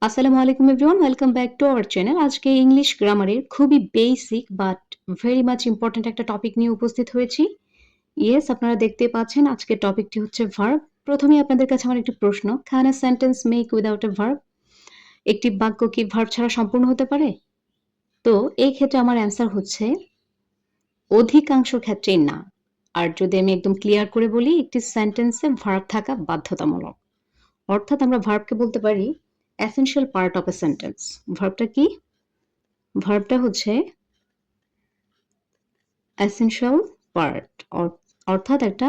আসসালামু আলাইকুম everyone, welcome back to our channel. আজকে ইংলিশ গ্রামারের খুবই basic but very much important একটা টপিক নিয়ে উপস্থিত হয়েছি। ইয়েস, আপনারা দেখতে পাচ্ছেন আজকের টপিকটি হচ্ছে ভার্ব। প্রথমেই আপনাদের কাছে আমার একটি প্রশ্ন, can a sentence make without a verb? একটি বাক্য কি ভার্ব ছাড়া সম্পূর্ণ হতে পারে? তো এই ক্ষেত্রে আমার অ্যান্সার হচ্ছে অধিকাংশ ক্ষেত্রেই না। আর যদি আমি একদম ক্লিয়ার করে বলি, একটি সেন্টেন্সে ভার্ব থাকা বাধ্যতামূলক। অর্থাৎ আমরা ভার্বকে বলতে পারি essential part of a sentence. ভার্বটা কি? ভার্বটা হচ্ছে এসেনশিয়াল পার্ট, অর্থাৎ একটা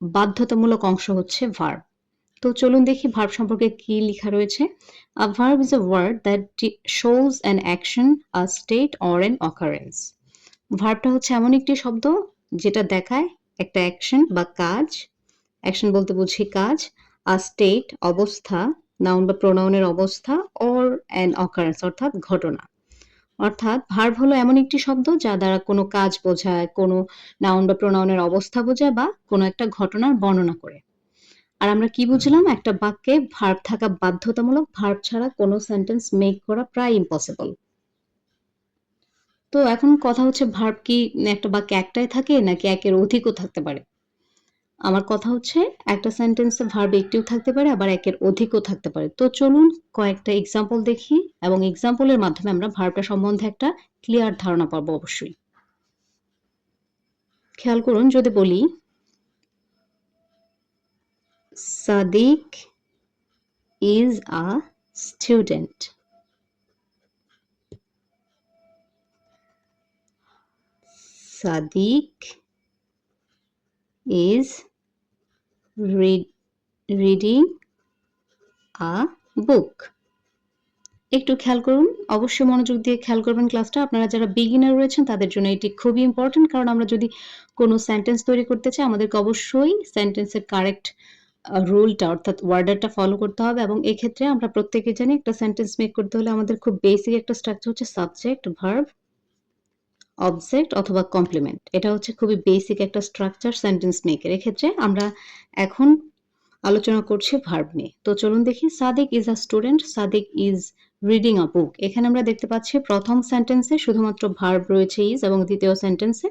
বাধ্যতামূলক অংশ হচ্ছে ভার্ব। তো চলুন দেখি ভার্ব সম্পর্কে কি লেখা রয়েছে। A verb is a word that shows an action, a state or an occurrence. ভার্বটা হচ্ছে এমন একটি শব্দ যেটা দেখায় একটা অ্যাকশন বা কাজ। অ্যাকশন বলতে বুঝি কাজ, আ স্টেট অবস্থা, নাউন বা প্রোনাউনের অবস্থা, অর অ্যান অকারেন্স অর্থাৎ ঘটনা। অর্থাৎ ভার্ব হলো এমন একটি শব্দ যা দ্বারা কোনো কাজ বোঝায়, কোনো নাউন বা প্রোনাউনের অবস্থা বোঝায় বা কোনো একটা ঘটনার বর্ণনা করে। আর আমরা কি বুঝলাম? একটা বাক্যে ভার্ব থাকা বাধ্যতামূলক। ভার্ব ছাড়া কোনো সেন্টেন্স মেক করা প্রায় ইম্পসিবল। তো এখন কথা হচ্ছে ভার্ব কি একটা বাক্যে একটাই থাকে নাকি একের অধিকও থাকতে পারে? আমার কথা হচ্ছে একটা সেন্টেন্সে ভার্ব একটিও থাকতে পারে আবার একের অধিকও থাকতে পারে। তো চলুন কয়েকটা এক্সাম্পল দেখি এবং এক্সাম্পলের মাধ্যমে আমরা ভার্বটা সম্বন্ধে একটা ক্লিয়ার ধারণা পাবো অবশ্যই। খেয়াল করুন, যদি বলি Sadiq is a student. Sadiq is reading a book. একটু খেয়াল করুন, অবশ্যই মনোযোগ দিয়ে খেয়াল করবেন ক্লাসটা। আপনারা যারা বিগিনার রয়েছেন তাদের জন্য এটি খুবই ইম্পর্টেন্ট, কারণ আমরা যদি কোনো সেন্টেন্স তৈরি করতে চাই আমাদেরকে অবশ্যই সেন্টেন্সের কারেক্ট রুলটা অর্থাৎ ওয়ার্ডারটা ফলো করতে হবে এবং এক্ষেত্রে আমরা প্রত্যেকেই জানি একটা সেন্টেন্স মেক করতে হলে আমাদের খুব বেসিক একটা স্ট্রাকচার হচ্ছে সাবজেক্ট, ভার্ব, অবজেক্ট অথবা কমপ্লিমেন্ট। এটা হচ্ছে খুবই বেসিক একটা স্ট্রাকচার সেন্টেন্স মেকের। এক্ষেত্রে আমরা এখন আলোচনা করছি ভার্ব নিয়ে। তো চলুন দেখি, Sadiq is a student, Sadiq is reading a book. এখানে আমরা দেখতে পাচ্ছি প্রথম সেন্টেন্সে শুধুমাত্র ভার্ব রয়েছে ইজ এবং দ্বিতীয় সেন্টেন্সে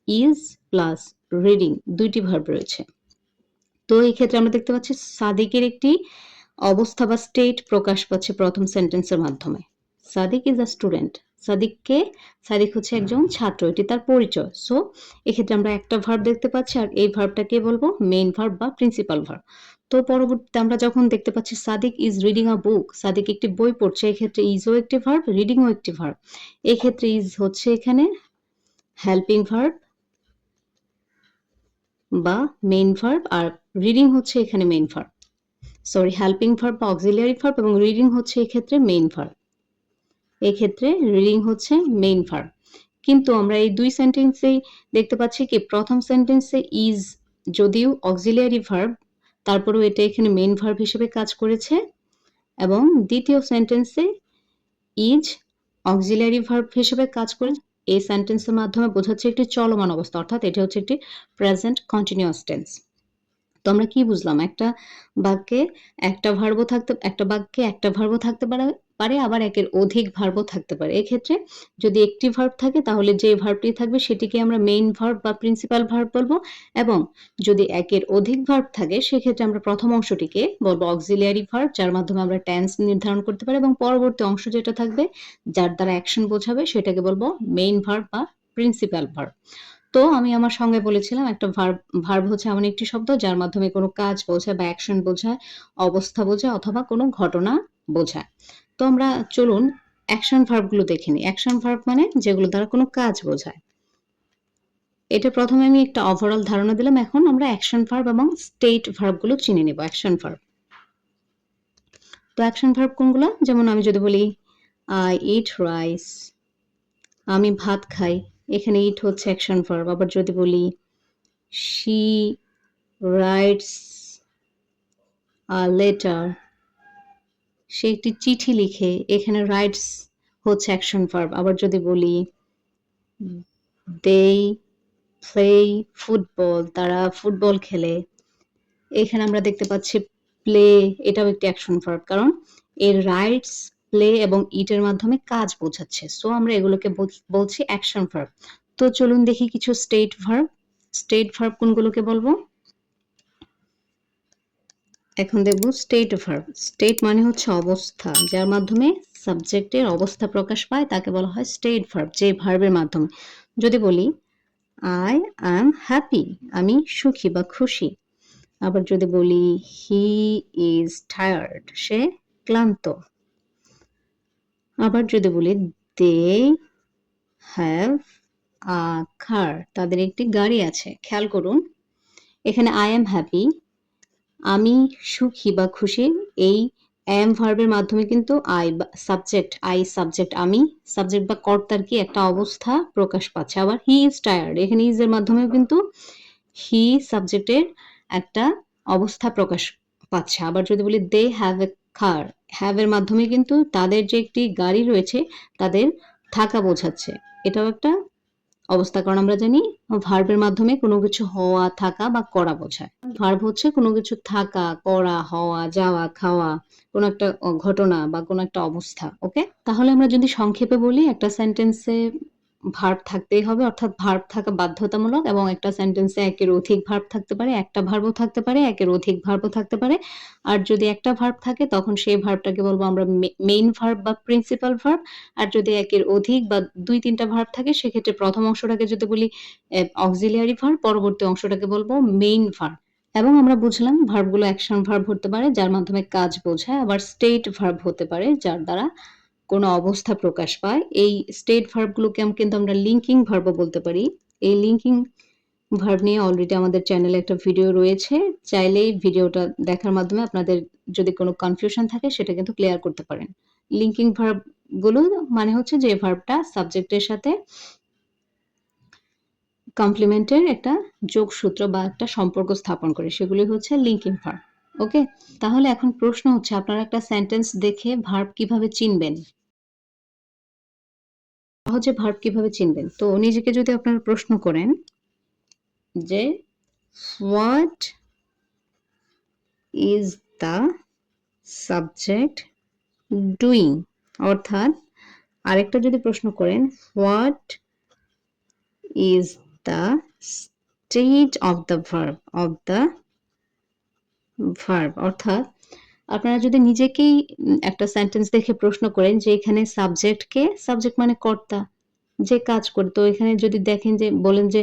ইজ প্লাস রিডিং দুইটি ভার্ব রয়েছে। তো এই ক্ষেত্রে আমরা দেখতে পাচ্ছি সাদিকের একটি অবস্থা বা স্টেট প্রকাশ পাচ্ছে প্রথম সেন্টেন্সের মাধ্যমে। Sadiq is a student. Sadiq হচ্ছে একজন ছাত্র, এটি তার পরিচয়। সো এক্ষেত্রে আমরা একটা ভার্ব দেখতে পাচ্ছি আর এই ভার্বটাকে বলবো মেইন ভার্ব বা প্রিন্সিপাল ভার্ব। তো পরবর্তীতে আমরা যখন দেখতে পাচ্ছি সাদিক ইজ রিডিং আ বুক, সাদিক একটি বই পড়ছে, এক্ষেত্রে ইজও একটি ভার্ব, রিডিংও একটি ভার্ব। এক্ষেত্রে ইজ হচ্ছে এখানে হেল্পিং ভার্ব বা মেইন ভার্ব আর রিডিং হচ্ছে এখানে মেইন ভার্ব। হেল্পিং ভার্ব বা অক্সিলিয়ারি ভার্ব এবং রিডিং হচ্ছে এক্ষেত্রে মেইন ভার্ব। এক্ষেত্রে রিডিং হচ্ছে মেইন ভার্ব। কিন্তু আমরা এই দুই সেন্টেন্সেই দেখতে পাচ্ছি কি প্রথম সেন্টেন্সে ইজ যদিও অক্সিলিয়ারি ভার্ব, তারপরেও এটা এখানে মেইন ভার্ব হিসেবে কাজ করেছে এবং দ্বিতীয় সেন্টেন্সে ইজ অক্সিলিয়ারি ভার্ব হিসেবে কাজ করে। এই সেন্টেন্সের মাধ্যমে বোঝাচ্ছে একটি চলমান অবস্থা, অর্থাৎ এটা হচ্ছে একটি প্রেজেন্ট কন্টিনিউয়াস টেন্স। তো আমরা কি বুঝলাম? বাক্যে একটা বাক্যে একটা ভার্বও থাকতে পারে আবার একের অধিক ভার্বও থাকতে পারে। এক্ষেত্রে যদি একটি ভার্ব থাকে তাহলে যে ভার্বটি থাকবে সেটিকে আমরা মেইন ভার্ব বা প্রিন্সিপাল ভার্ব বলবো এবং যদি একের অধিক ভার্ব থাকে সেক্ষেত্রে আমরা প্রথম অংশটিকে বলবো অক্সিলিয়ারি ভার্ব, যার মাধ্যমে আমরা টেন্স নির্ধারণ করতে পারি এবং পরবর্তী অংশ যেটা থাকবে যার দ্বারা অ্যাকশন বোঝাবে সেটাকে বলবো মেইন ভার্ব বা প্রিন্সিপাল ভার্ব। তো আমি আমার সঙ্গে বলেছিলাম একটা ভার্ব হচ্ছে এমন একটি শব্দ যার মাধ্যমে কোনো কাজ বোঝায় বা অ্যাকশন বোঝায়, অবস্থা বোঝায় অথবা কোনো ঘটনা বোঝায়। তো আমরা চলুন অ্যাকশন ভার্বগুলো দেখে নিই। অ্যাকশন ভার্ব মানে যেগুলো দ্বারা কোনো কাজ বোঝায়। এটা প্রথমে আমি একটা ওভারঅল ধারণা দিলাম। এখন আমরা অ্যাকশন ভার্ব এবং স্টেট ভার্বগুলো চিনে নেব। Action verb. তো অ্যাকশন ভার্ব কোনগুলো? যেমন আমি যদি বলি আই ইট রাইস, আমি ভাত খাই, এখানে ইট হচ্ছে অ্যাকশন ভার্ব। আবার যদি বলি she writes a letter, সে একটি চিঠি লিখে, এখানে রাইটস হচ্ছে অ্যাকশন ভার্ব। আবার যদি বলি they play ফুটবল, তারা ফুটবল খেলে, এখানে আমরা দেখতে পাচ্ছি প্লে, এটাও একটি অ্যাকশন ভার্ব, কারণ এর রাইটস, প্লে এবং ইটের মাধ্যমে কাজ বোঝাচ্ছে। সো আমরা এগুলোকে বলছি অ্যাকশন ভার্ব। তো চলুন দেখি কিছু স্টেট ভার্ব। স্টেট ভার্ব কোনগুলোকে বলবো? এখন দেখব স্টেট ভার্ব। স্টেট মানে হচ্ছে অবস্থা, যার মাধ্যমে সাবজেক্টের অবস্থা প্রকাশ পায় তাকে বলা হয় স্টেট ভার্ব, যে ভার্বের মাধ্যমে। যদি বলি আই অ্যাম হ্যাপি, আমি সুখী বা খুশি। আবার যদি বলি হি ইজ টায়ার্ড, সে ক্লান্ত। আবার যদি বলি দে হ্যাভ আ কার, তাদের একটি গাড়ি আছে। খেয়াল করুন এখানে আই অ্যাম হ্যাপি, আমি সুখী বা খুশি, এই অ্যাম ভার্বের মাধ্যমে কিন্তু আই সাবজেক্ট, আমি সাবজেক্ট বা কর্তার কি একটা অবস্থা প্রকাশ পাচ্ছে। আবার হি ইজ টায়ার্ড, এখানে ইজ এর মাধ্যমেও কিন্তু হি সাবজেক্টের একটা অবস্থা প্রকাশ পাচ্ছে। আবার যদি বলি they have a car, have এর মাধ্যমে কিন্তু তাদের যে একটি গাড়ি রয়েছে তাদের থাকা বোঝাচ্ছে। এটাও একটা অবস্থা, কারণ আমরা জানি ভার্বের মাধ্যমে কোনো কিছু হওয়া, থাকা বা করা বোঝায়। ভার্ব হচ্ছে কোনো কিছু থাকা, করা, হওয়া, যাওয়া, খাওয়া, কোনো একটা ঘটনা বা কোনো একটা অবস্থা। ওকে? তাহলে আমরা যদি সংক্ষেপে বলি, একটা সেন্টেন্সে ভার্ব থাকতেই হবে, অর্থাৎ ভার্ব থাকা বাধ্যতামূলক, এবং একটা সেন্টেন্সে একের অধিক ভার্ব থাকতে পারে, একটা ভার্বও থাকতে পারে, একের অধিক ভার্বও থাকতে পারে। আর যদি একটা ভার্ব থাকে তখন সেই ভার্বটাকে বলবো আমরা মেইন ভার্ব বা প্রিন্সিপাল ভার্ব। আর যদি একের অধিক বা ২-৩টা ভার্ব থাকে সেক্ষেত্রে প্রথম অংশটাকে যদি বলি অক্সিলিয়ারি ভার্ব, পরবর্তী অংশটাকে বলবো মেইন ভার্ব। এবং আমরা বুঝলাম ভার্বগুলো অ্যাকশন ভার্ব হতে পারে যার মাধ্যমে কাজ বোঝায়, আবার স্টেট ভার্ব হতে পারে যার দ্বারা কোনো অবস্থা প্রকাশ পায়। এই স্টেট ভার্বগুলোকে কিন্তু আমরা লিঙ্কিং ভার্বও বলতে পারি। এই লিঙ্কিং ভার্ব নিয়ে অলরেডি আমাদের চ্যানেলে একটা ভিডিও রয়েছে। চাইলেই ভিডিওটা দেখার মাধ্যমে আপনাদের যদি কোনো কনফিউশন থাকে সেটা কিন্তু ক্লিয়ার করতে পারেন। লিঙ্কিং ভার্ব গুলো মানে হচ্ছে যে ভার্বটা সাবজেক্টের সাথে কমপ্লিমেন্টের একটা যোগসূত্র বা একটা সম্পর্ক স্থাপন করে, সেগুলি হচ্ছে লিঙ্কিং ভার্ব। ওকে? তাহলে এখন প্রশ্ন হচ্ছে আপনারা একটা সেন্টেন্স দেখে ভার্ব কিভাবে চিনবেন? সহজে ভার্ব কিভাবে চিনবেন? তো নিজেকে যদি আপনারা প্রশ্ন করেন যে what is the subject doing, অর্থাৎ আরেকটা যদি প্রশ্ন করেন what is the state of the verb, অর্থাৎ আপনারা যদি নিজেকেই একটা সেন্টেন্স দেখে প্রশ্ন করেন যে এখানে সাবজেক্ট মানে কর্তা, যে কাজ করে, তো এখানে যদি দেখেন যে বলেন যে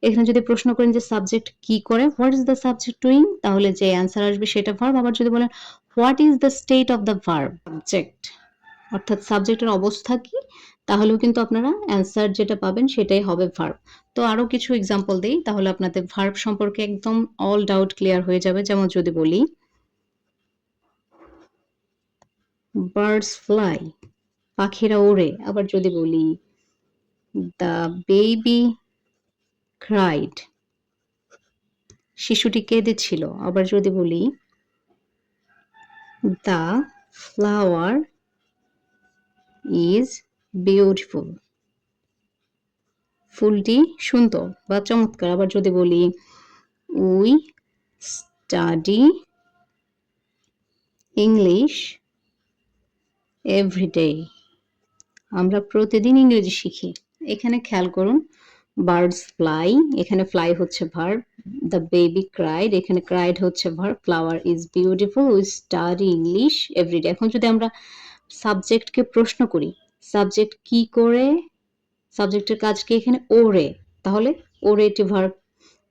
এখানে যদি প্রশ্ন করেন যে সাবজেক্ট কি করে, what is the subject doing, তাহলে যে অ্যান্সার আসবে সেটা ভার্ব। আবার যদি বলেন what is the state of the verb, subject, অর্থাৎ সাবজেক্টের অবস্থা কি, তাহলেও কিন্তু আপনারা অ্যান্সার যেটা পাবেন সেটাই হবে ভার্ব। তো আরো কিছু এক্সাম্পল দেই, তাহলে আপনাদের ভার্ব সম্পর্কে একদম অল ডাউট ক্লিয়ার হয়ে যাবে। যেমন যদি বলি বার্ডস ফ্লাই, পাখিরা ওড়ে। আবার যদি বলি দ্য বেবি ক্রাইড, শিশুটি কেঁদেছিল। আবার যদি বলি দ্য ফ্লাওয়ার ইজ বিউটিফুল, ফুলটি সুন্দর বা চমৎকার। আবার যদি বলি উই স্টাডি ইংলিশ এভরিডে, আমরা প্রতিদিন ইংরেজি শিখি। এখানে খেয়াল করুন বার্ডস ফ্লাই, এখানে ফ্লাই হচ্ছে ভার্ব, দ্য বেবি ক্রাইড, এখানে ক্রাইড হচ্ছে verb, flower is beautiful, we study English every day. এখন যদি আমরা সাবজেক্টকে প্রশ্ন করি সাবজেক্ট কি করে, সাবজেক্টের কাজ কি, এখানে ওরে, তাহলে ওরে এটি ভার্ব।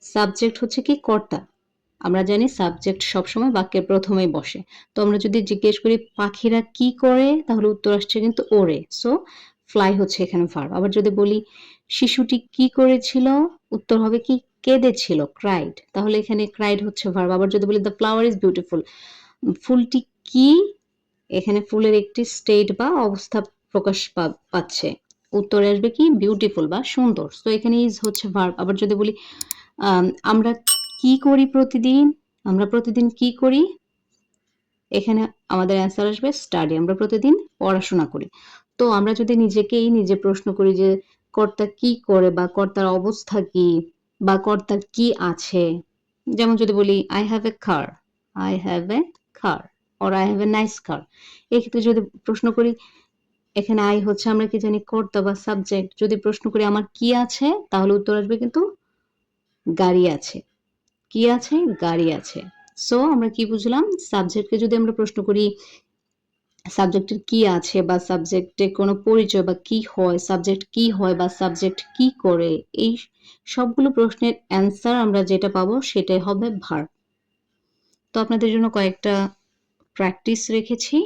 সাবজেক্ট হচ্ছে কি কর্তা, আমরা জানি সাবজেক্ট সবসময় বাক্যের প্রথমেই বসে। তো আমরা যদি জিজ্ঞেস করি পাখিরা কি করে, তাহলে উত্তর আসছে কিন্তু ওড়ে। সো ফ্লাই হচ্ছে এখানে ভার্ব। আবার যদি বলি শিশুটি কি করেছিল, উত্তর হবে কি কেঁদেছিল, ক্রাইড, তাহলে এখানে ক্রাইড হচ্ছে ভার্ব। আবার যদি বলি দ্য ফ্লাওয়ার ইজ বিউটিফুল, ফুলটি কি, এখানে ফুলের একটি স্টেট বা অবস্থা প্রকাশ পাচ্ছে, উত্তরে আসবে কি বিউটিফুল বা সুন্দর। তো এখানে ইজ হচ্ছে ভার্ব। আবার যদি বলি আমরা কি করি প্রতিদিন, আমরা প্রতিদিন কি করি, এখানে আমাদের অ্যান্সার আসবে স্টাডি, আমরা প্রতিদিন পড়াশোনা করি। তো আমরা যদি নিজে প্রশ্ন করি যে কর্তা কি করে বা কর্তার অবস্থা কি বা কর্তার কি আছে, যেমন যদি বলি I have a car, I have a car or I have a nice car। এক্ষেত্রে যদি প্রশ্ন করি, এখানে I হচ্ছে আমরা কি জানি কর্তা বা সাবজেক্ট। যদি প্রশ্ন করি আমার কি আছে, তাহলে উত্তর আসবে কিন্তু গাড়ি আছে। কি আছে? গাড়ি আছে। সো আমরা কি বুঝলাম? সাবজেক্টকে যদি আমরা প্রশ্ন করি সাবজেক্টের কি আছে বা সাবজেক্টের কোনো পরিচয় বা কি হয়, সাবজেক্ট কি হয় বা সাবজেক্ট কি করে, এই সবগুলো প্রশ্নের অ্যান্সার আমরা যেটা পাবো সেটাই হবে ভার্ব। তো আপনাদের জন্য কয়েকটা প্র্যাকটিস রেখেছি।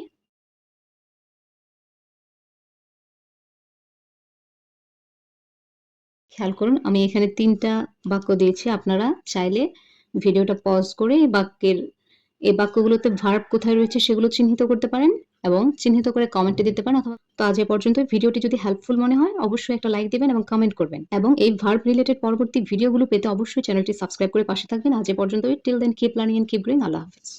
খেয়াল করুন, আমি এখানে ৩ টা বাক্য দিয়েছি। আপনারা চাইলে ভিডিওটা পজ করে এই বাক্যগুলোতে ভার্ব কোথায় রয়েছে সেগুলো চিহ্নিত করতে পারেন এবং চিহ্নিত করে কমেন্টে দিতে পারেন। অথবা তো আজ এ পর্যন্তই। ভিডিওটি যদি হেল্পফুল মনে হয় অবশ্যই একটা লাইক দিবেন এবং কমেন্ট করবেন। এবং এই ভার্ব রিলেটেড পরবর্তী ভিডিওগুলো পেতে অবশ্যই চ্যানেলটি সাবস্ক্রাইব করে পাশে থাকবেন। আজ এ পর্যন্তই। Till then keep learning and keep growing. আল্লাহ হাফেজ।